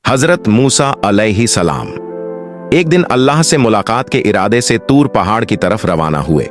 हजरत मूसा अलैहि सलाम एक दिन अल्लाह से मुलाकात के इरादे से तूर पहाड़ की तरफ रवाना हुए।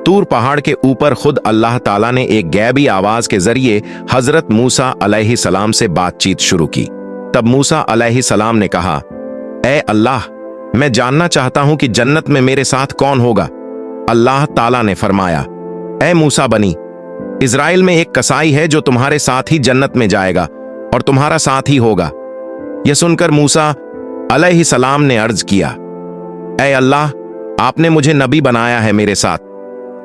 तूर पहाड़ के ऊपर खुद अल्लाह ताला ने एक गैबी आवाज के जरिए हजरत मूसा अलैहि सलाम से बातचीत शुरू की। तब मूसा अलैहि सलाम ने कहा, ऐ अल्लाह, मैं जानना चाहता हूं कि जन्नत में मेरे साथ कौन होगा। अल्लाह ताला ने फरमाया, ऐ मूसा बनी इजराइल में एक कसाई है जो तुम्हारे साथ ही जन्नत में जाएगा और तुम्हारा साथ ही होगा। यह सुनकर मूसा अलैहि सलाम ने अर्ज किया, ऐ अल्लाह, आपने मुझे नबी बनाया है, मेरे साथ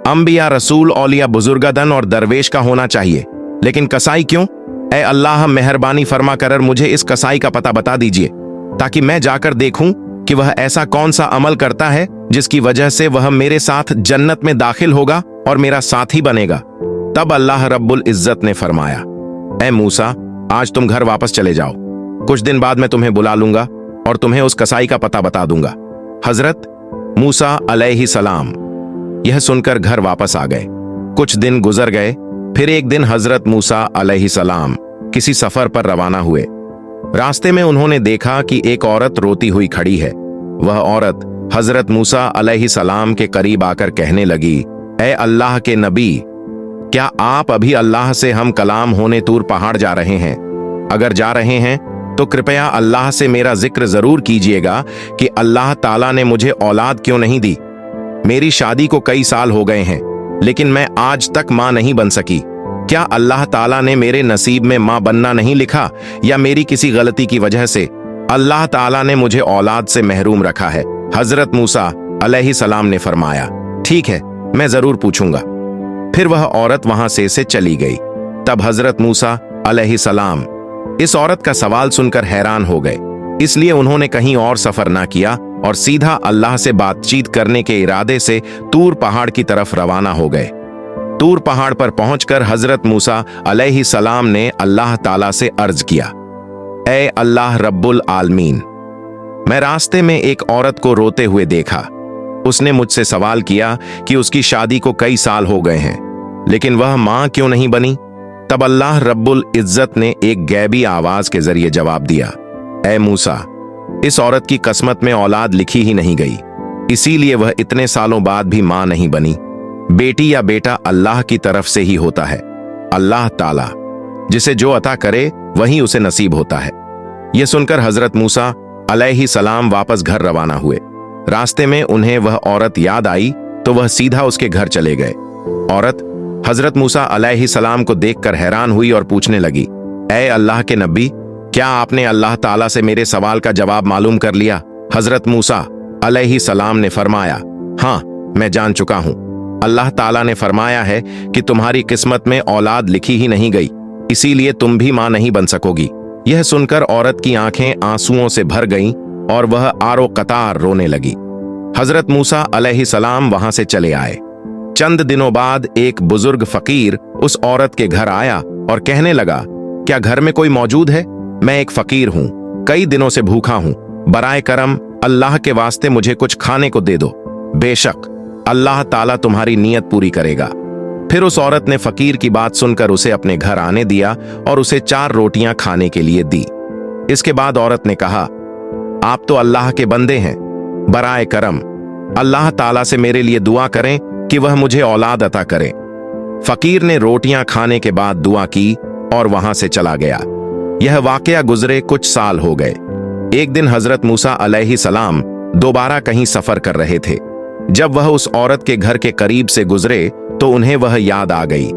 अंबिया, रसूल, औलिया, बुजुर्गदन और दरवेश का होना चाहिए, लेकिन कसाई क्यों? ऐ अल्लाह, मेहरबानी फरमा कर मुझे इस कसाई का पता बता दीजिए ताकि मैं जाकर देखूं कि वह ऐसा कौन सा अमल करता है जिसकी वजह से वह मेरे साथ जन्नत में दाखिल होगा और मेरा साथी बनेगा। तब अल्लाह रब्बुल इज्जत ने फरमाया, ऐ मूसा, आज तुम घर वापस चले जाओ, कुछ दिन बाद मैं तुम्हें बुला लूंगा और तुम्हें उस कसाई का पता बता दूंगा। हजरत मूसा अलैहि सलाम यह सुनकर घर वापस आ गए। कुछ दिन गुजर गए, फिर एक दिन हजरत मूसा अलैहि सलाम किसी सफर पर रवाना हुए। रास्ते में उन्होंने देखा कि एक औरत रोती हुई खड़ी है। वह औरत हजरत मूसा अलैहि सलाम के करीब आकर कहने लगी, ऐ अल्लाह के नबी, क्या आप अभी अल्लाह से हम कलाम होने तूर पहाड़ जा रहे हैं? अगर जा रहे हैं तो कृपया अल्लाह से मेरा जिक्र जरूर कीजिएगा कि अल्लाह ताला ने मुझे औलाद क्यों नहीं दी। मेरी शादी को कई साल हो गए हैं, लेकिन मैं आज तक मां नहीं बन सकी। क्या अल्लाह ताला ने मेरे नसीब में मां बनना नहीं लिखा, या मेरी किसी गलती की वजह से अल्लाह ताला ने मुझे औलाद से महरूम रखा है? हजरत मूसा अलैहि सलाम ने फरमाया, ठीक है, मैं जरूर पूछूंगा। फिर वह औरत वहां से चली गई। तब हजरत मूसा अलैहि सलाम इस औरत का सवाल सुनकर हैरान हो गए, इसलिए उन्होंने कहीं और सफर ना किया और सीधा अल्लाह से बातचीत करने के इरादे से तूर पहाड़ की तरफ रवाना हो गए। तूर पहाड़ पर पहुंचकर हजरत मूसा अलैहि सलाम ने अल्लाह ताला से अर्ज किया, ऐ अल्लाह रब्बुल आलमीन, मैं रास्ते में एक औरत को रोते हुए देखा। उसने मुझसे सवाल किया कि उसकी शादी को कई साल हो गए हैं, लेकिन वह मां क्यों नहीं बनी? तब अल्लाह रब्बुल इज्जत ने एक गैबी आवाज के जरिए जवाब दिया, ऐ मूसा, इस औरत की किस्मत में औलाद लिखी ही नहीं गई, इसीलिए वह इतने सालों बाद भी मां नहीं बनी। बेटी या बेटा अल्लाह की तरफ से ही होता है। अल्लाह ताला जिसे जो अता करे वही उसे नसीब होता है। यह सुनकर हजरत मूसा अलैहि सलाम वापस घर रवाना हुए। रास्ते में उन्हें वह औरत याद आई तो वह सीधा उसके घर चले गए। औरत हजरत मूसा अलैहि सलाम को देखकर हैरान हुई और पूछने लगी, ऐ अल्लाह के नबी, क्या आपने अल्लाह ताला से मेरे सवाल का जवाब मालूम कर लिया? हजरत मूसा अलैहि सलाम ने फरमाया, हाँ, मैं जान चुका हूं। अल्लाह ताला ने फरमाया है कि तुम्हारी किस्मत में औलाद लिखी ही नहीं गई, इसीलिए तुम भी मां नहीं बन सकोगी। यह सुनकर औरत की आंखें आंसुओं से भर गईं और वह आरो कतार रोने लगी। हजरत मूसा अलैहि सलाम वहां से चले आए। चंद दिनों बाद एक बुजुर्ग फकीर उस औरत के घर आया और कहने लगा, क्या घर में कोई मौजूद है? मैं एक फकीर हूं, कई दिनों से भूखा हूं, बराए करम अल्लाह के वास्ते मुझे कुछ खाने को दे दो, बेशक अल्लाह ताला तुम्हारी नीयत पूरी करेगा। फिर उस औरत ने फकीर की बात सुनकर उसे अपने घर आने दिया और उसे 4 रोटियां खाने के लिए दी। इसके बाद औरत ने कहा, आप तो अल्लाह के बंदे हैं, बराए करम अल्लाह ताला से मेरे लिए दुआ करें कि वह मुझे औलाद अता करे। फकीर ने रोटियां खाने के बाद दुआ की और वहां से चला गया। यह वाकया गुजरे कुछ साल हो गए। एक दिन हजरत मूसा अलैहि सलाम दोबारा कहीं सफर कर रहे थे। जब वह उस औरत के घर के करीब से गुजरे तो उन्हें वह याद आ गई।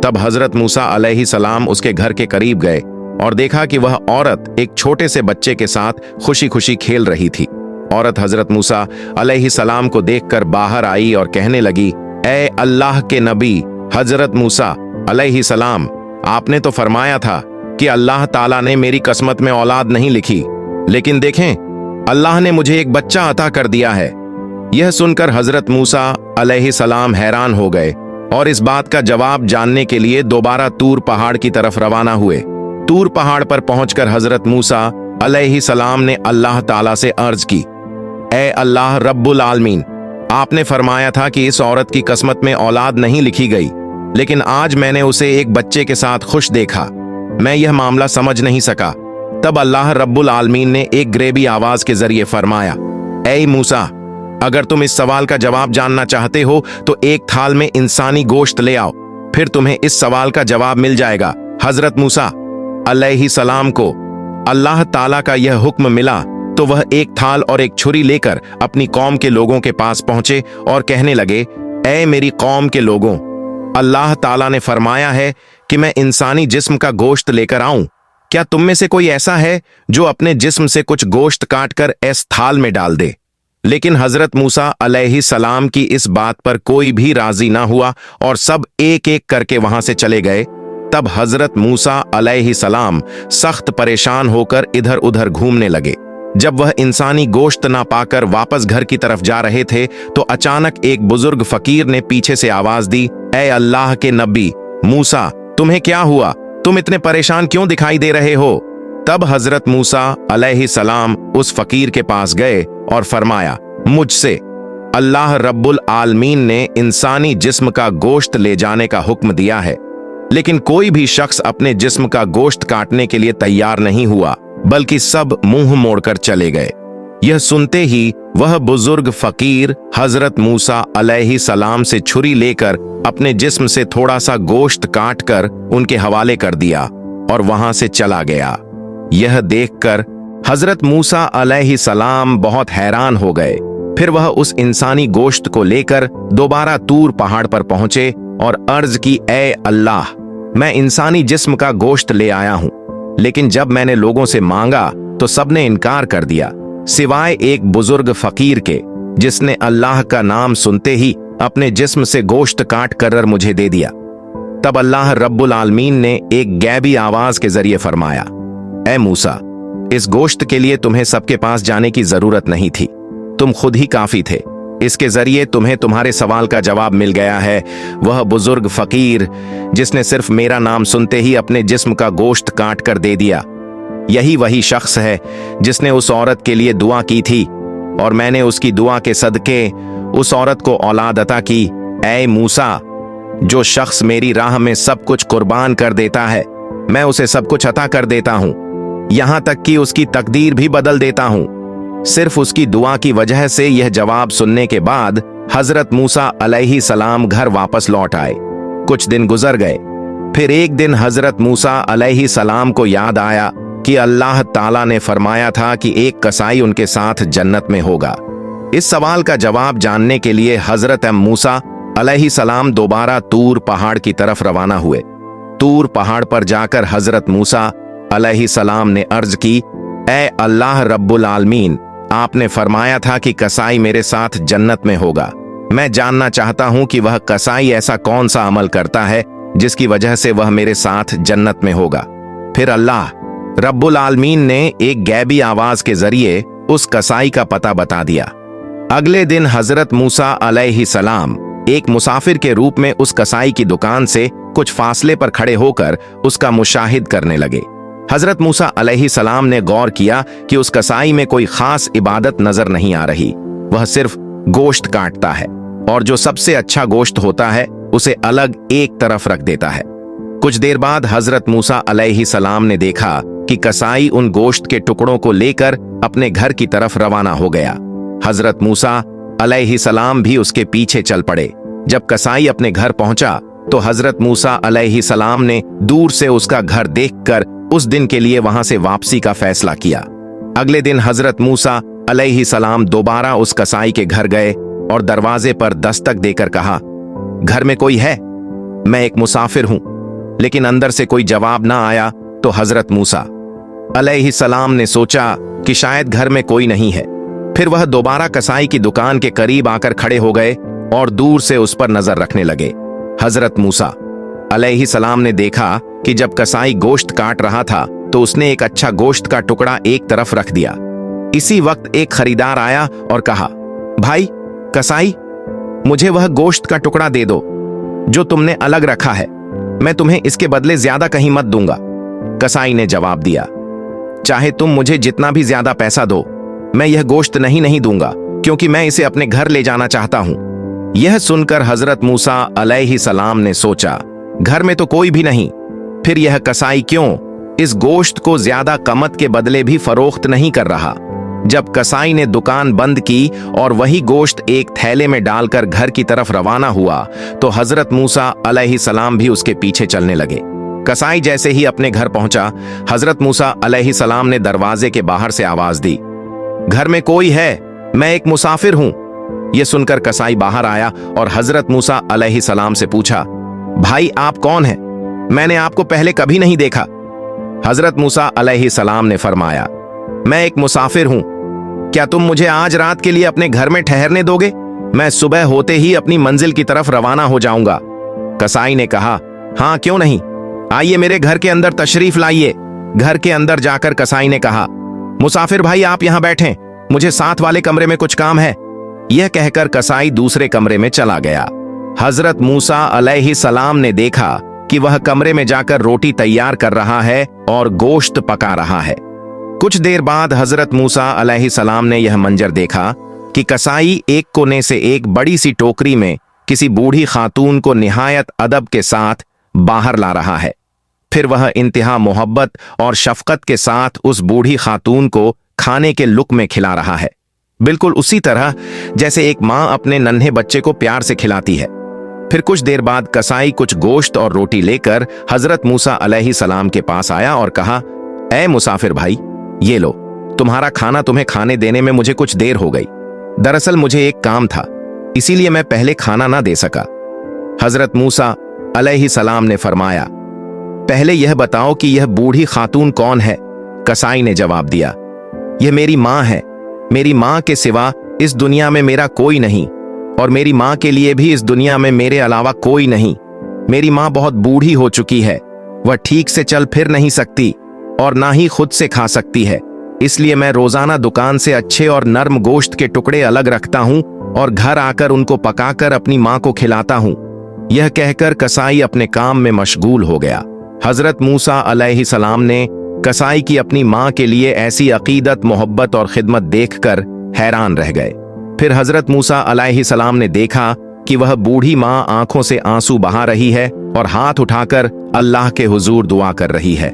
तब हजरत मूसा अलैहि सलाम उसके घर के करीब गए और देखा कि वह औरत एक छोटे से बच्चे के साथ खुशी खुशी खेल रही थी। औरत हजरत मूसा अलैहि सलाम को देखकर बाहर आई और कहने लगी, ऐ अल्लाह के नबी हजरत मूसा अलैहि सलाम, आपने तो फरमाया था कि अल्लाह ताला ने मेरी किस्मत में औलाद नहीं लिखी, लेकिन देखें अल्लाह ने मुझे एक बच्चा अता कर दिया है। यह सुनकर हजरत मूसा अलैहि सलाम हैरान हो गए और इस बात का जवाब जानने के लिए दोबारा तूर पहाड़ की तरफ रवाना हुए। तूर पहाड़ पर पहुंचकर हजरत मूसा अलैहि सलाम ने अल्लाह ताला से अर्ज की, ऐ अल्लाह रब्बुल आलमीन, आपने फरमाया था कि इस औरत की किस्मत में औलाद नहीं लिखी गई, लेकिन आज मैंने उसे एक बच्चे के साथ खुश देखा। मैं यह मामला समझ नहीं सका। तब अल्लाह रब्बुल आलमीन ने एक ग्रेबी आवाज के जरिए फरमाया, ऐ मूसा, अगर तुम इस सवाल का जवाब जानना चाहते हो तो एक थाल में इंसानी गोश्त ले आओ, फिर तुम्हें इस सवाल का जवाब मिल जाएगा। हजरत मूसा अलैहिस्सलाम को अल्लाह ताला का यह हुक्म मिला तो वह एक थाल और एक छुरी लेकर अपनी कौम के लोगों के पास पहुंचे और कहने लगे, ऐ मेरी कौम के लोगों, अल्लाह ताला ने फरमाया है कि मैं इंसानी जिस्म का गोश्त लेकर आऊं। क्या तुम में से कोई ऐसा है जो अपने जिस्म से कुछ गोश्त काटकर इस थाल में डाल दे? लेकिन हजरत मूसा अलैहिस्सलाम की इस बात पर कोई भी राजी ना हुआ और सब एक एक करके वहां से चले गए। तब हजरत मूसा अलैहिस्सलाम सख्त परेशान होकर इधर उधर घूमने लगे। जब वह इंसानी गोश्त ना पाकर वापस घर की तरफ जा रहे थे तो अचानक एक बुजुर्ग फकीर ने पीछे से आवाज दी, ऐ अल्लाह के नबी मूसा, तुम्हें क्या हुआ? तुम इतने परेशान क्यों दिखाई दे रहे हो? तब हजरत मूसा अलैहिस्सलाम उस फकीर के पास गए और फरमाया, मुझसे अल्लाह रब्बुल आलमीन ने इंसानी जिस्म का गोश्त ले जाने का हुक्म दिया है, लेकिन कोई भी शख्स अपने जिस्म का गोश्त काटने के लिए तैयार नहीं हुआ, बल्कि सब मुंह मोड़कर चले गए। यह सुनते ही वह बुजुर्ग फकीर हजरत मूसा अलैहिस्सलाम से छुरी लेकर अपने जिस्म से थोड़ा सा गोश्त काटकर उनके हवाले कर दिया और वहां से चला गया। यह देखकर हजरत मूसा अलैहिस्सलाम बहुत हैरान हो गए। फिर वह उस इंसानी गोश्त को लेकर दोबारा तूर पहाड़ पर पहुंचे और अर्ज की, ऐ अल्लाह, मैं इंसानी जिस्म का गोश्त ले आया हूं, लेकिन जब मैंने लोगों से मांगा तो सबने इनकार कर दिया, सिवाय एक बुजुर्ग फकीर के, जिसने अल्लाह का नाम सुनते ही अपने जिस्म से गोश्त काट कर मुझे दे दिया। तब अल्लाह रब्बुल आलमीन ने एक गैबी आवाज के जरिए फरमाया, ऐ मूसा, इस गोश्त के लिए तुम्हें सबके पास जाने की जरूरत नहीं थी, तुम खुद ही काफी थे। इसके जरिए तुम्हें तुम्हारे सवाल का जवाब मिल गया है। वह बुजुर्ग फकीर जिसने सिर्फ मेरा नाम सुनते ही अपने जिस्म का गोश्त काट कर दे दिया, यही वही शख्स है जिसने उस औरत के लिए दुआ की थी और मैंने उसकी दुआ के सदके उस औरत को औलाद अता की। ऐ मूसा, जो शख्स मेरी राह में सब कुछ कुर्बान कर देता है, मैं उसे सब कुछ अता कर देता हूं, यहां तक कि उसकी तकदीर भी बदल देता हूं। सिर्फ उसकी दुआ की वजह से यह जवाब सुनने के बाद हजरत मूसा अलैहिस्सलाम घर वापस लौट आए। कुछ दिन गुजर गए। फिर एक दिन हजरत मूसा अलैहिस्सलाम को याद आया कि अल्लाह ताला ने फरमाया था कि एक कसाई उनके साथ जन्नत में होगा। इस सवाल का जवाब जानने के लिए हजरत मूसा अलैहिस्सलाम दोबारा तूर पहाड़ की तरफ रवाना हुए। तूर पहाड़ पर जाकर हजरत मूसा अलैहिस्सलाम ने अर्ज की, ऐ अल्लाह रब्बुल आलमीन, आपने फरमाया था कि कसाई मेरे साथ जन्नत में होगा। मैं जानना चाहता हूं कि वह कसाई ऐसा कौन सा अमल करता है जिसकी वजह से वह मेरे साथ जन्नत में होगा। फिर अल्लाह रब्बुल आलमीन ने एक गैबी आवाज के जरिए उस कसाई का पता बता दिया। अगले दिन हजरत मूसा अलैहिस्सलाम एक मुसाफिर के रूप में उस कसाई की दुकान से कुछ फासले पर खड़े होकर उसका मुशाहिद करने लगे। हजरत मूसा अलैहिस्सलाम ने गौर किया कि उस कसाई में कोई खास इबादत नजर नहीं आ रही, वह सिर्फ गोश्त काटता है और जो सबसे अच्छा गोश्त होता है उसे अलग एक तरफ रख देता है। कुछ देर बाद हजरत मूसा अलैहिस्सलाम ने देखा कि कसाई उन गोश्त के टुकड़ों को लेकर अपने घर की तरफ रवाना हो गया। हजरत मूसा अलैहिस्सलाम भी उसके पीछे चल पड़े। जब कसाई अपने घर पहुंचा तो हजरत मूसा अलैहिस्सलाम ने दूर से उसका घर देखकर उस दिन के लिए वहां से वापसी का फैसला किया। अगले दिन हजरत मूसा अलैहिस्सलाम दोबारा उस कसाई के घर गए और दरवाजे पर दस्तक देकर कहा, घर में कोई है? मैं एक मुसाफिर हूं। लेकिन अंदर से कोई जवाब ना आया तो हजरत मूसा अलैहिस्सलाम ने सोचा कि शायद घर में कोई नहीं है। फिर वह दोबारा कसाई की दुकान के करीब आकर खड़े हो गए और दूर से उस पर नजर रखने लगे। हजरत मूसा अलैहिस्सलाम ने देखा कि जब कसाई गोश्त काट रहा था तो उसने एक अच्छा गोश्त का टुकड़ा एक तरफ रख दिया। इसी वक्त एक खरीदार आया और कहा, भाई कसाई, मुझे वह गोश्त का टुकड़ा दे दो जो तुमने अलग रखा है, मैं तुम्हें इसके बदले ज्यादा कहीं मत दूंगा। कसाई ने जवाब दिया, चाहे तुम मुझे जितना भी ज्यादा पैसा दो, मैं यह गोश्त नहीं दूंगा, क्योंकि मैं इसे अपने घर ले जाना चाहता हूं। यह सुनकर हजरत मूसा अलैहिस्सलाम ने सोचा, घर में तो कोई भी नहीं, फिर यह कसाई क्यों? इस गोश्त को ज्यादा कीमत के बदले भी फरोख्त नहीं कर रहा। जब कसाई ने दुकान बंद की और वही गोश्त एक थैले में डालकर घर की तरफ रवाना हुआ तो हजरत मूसा अलैहिस्सलाम भी उसके पीछे चलने लगे। कसाई जैसे ही अपने घर पहुंचा, हजरत मूसा अलैहिस्सलाम ने दरवाजे के बाहर से आवाज दी, घर में कोई है? मैं एक मुसाफिर हूं। यह सुनकर कसाई बाहर आया और हजरत मूसा अलैहिस्सलाम से पूछा, भाई आप कौन हैं? मैंने आपको पहले कभी नहीं देखा। हजरत मूसा अलैहिस्सलाम ने फरमाया, मैं एक मुसाफिर हूं, क्या तुम मुझे आज रात के लिए अपने घर में ठहरने दोगे? मैं सुबह होते ही अपनी मंजिल की तरफ रवाना हो जाऊंगा। कसाई ने कहा, हाँ क्यों नहीं, आइए मेरे घर के अंदर तशरीफ लाइए। घर के अंदर जाकर कसाई ने कहा, मुसाफिर भाई आप यहां बैठें, मुझे साथ वाले कमरे में कुछ काम है। यह कहकर कसाई दूसरे कमरे में चला गया। हजरत मूसा अलैहिस्सलाम ने देखा कि वह कमरे में जाकर रोटी तैयार कर रहा है और गोश्त पका रहा है। कुछ देर बाद हजरत मूसा अलैहिस्सलाम ने यह मंजर देखा कि कसाई एक कोने से एक बड़ी सी टोकरी में किसी बूढ़ी खातून को निहायत अदब के साथ बाहर ला रहा है। फिर वह इंतहा मोहब्बत और शफकत के साथ उस बूढ़ी खातून को खाने के लुक्मे खिला रहा है, बिल्कुल उसी तरह जैसे एक माँ अपने नन्हे बच्चे को प्यार से खिलाती है। फिर कुछ देर बाद कसाई कुछ गोश्त और रोटी लेकर हजरत मूसा अलैहिस्सलाम के पास आया और कहा, ऐ मुसाफिर भाई, ये लो, तुम्हारा खाना तुम्हें खाने देने में मुझे कुछ देर हो गई। दरअसल मुझे एक काम था, इसीलिए मैं पहले खाना ना दे सका। हजरत मूसा अलैहिस्सलाम ने फरमाया, पहले यह बताओ कि यह बूढ़ी खातून कौन है? कसाई ने जवाब दिया, यह मेरी माँ है। मेरी माँ के सिवा इस दुनिया में मेरा कोई नहीं और मेरी माँ के लिए भी इस दुनिया में मेरे अलावा कोई नहीं। मेरी माँ बहुत बूढ़ी हो चुकी है, वह ठीक से चल फिर नहीं सकती और ना ही खुद से खा सकती है। इसलिए मैं रोजाना दुकान से अच्छे और नर्म गोश्त के टुकड़े अलग रखता हूँ और घर आकर उनको पकाकर अपनी माँ को खिलाता हूँ। यह कहकर कसाई अपने काम में मशगूल हो गया। हजरत मूसा अलैहिस्सलाम ने कसाई की अपनी माँ के लिए ऐसी अकीदत, मोहब्बत और खिदमत देखकर हैरान रह गए। फिर हजरत मूसा अलैहिस्सलाम ने देखा कि वह बूढ़ी माँ आंखों से आंसू बहा रही है और हाथ उठाकर अल्लाह के हुजूर दुआ कर रही है,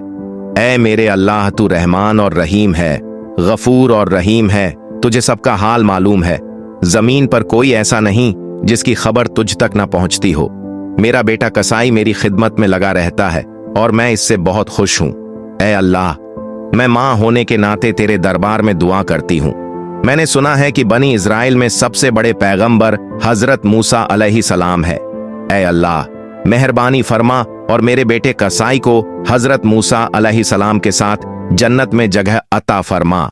ऐ मेरे अल्लाह, तू रहमान और रहीम है, गफूर और रहीम है, तुझे सबका हाल मालूम है। जमीन पर कोई ऐसा नहीं जिसकी खबर तुझ तक ना पहुंचती हो। मेरा बेटा कसाई मेरी खिदमत में लगा रहता है और मैं इससे बहुत खुश हूं। ऐ अल्लाह, मैं माँ होने के नाते तेरे दरबार में दुआ करती हूँ। मैंने सुना है कि बनी इज़राइल में सबसे बड़े पैगंबर हजरत मूसा अलैहिस्सलाम है। ऐ अल्लाह, मेहरबानी फरमा और मेरे बेटे कसाई को हजरत मूसा अलैहिस्सलाम के साथ जन्नत में जगह अता फरमा।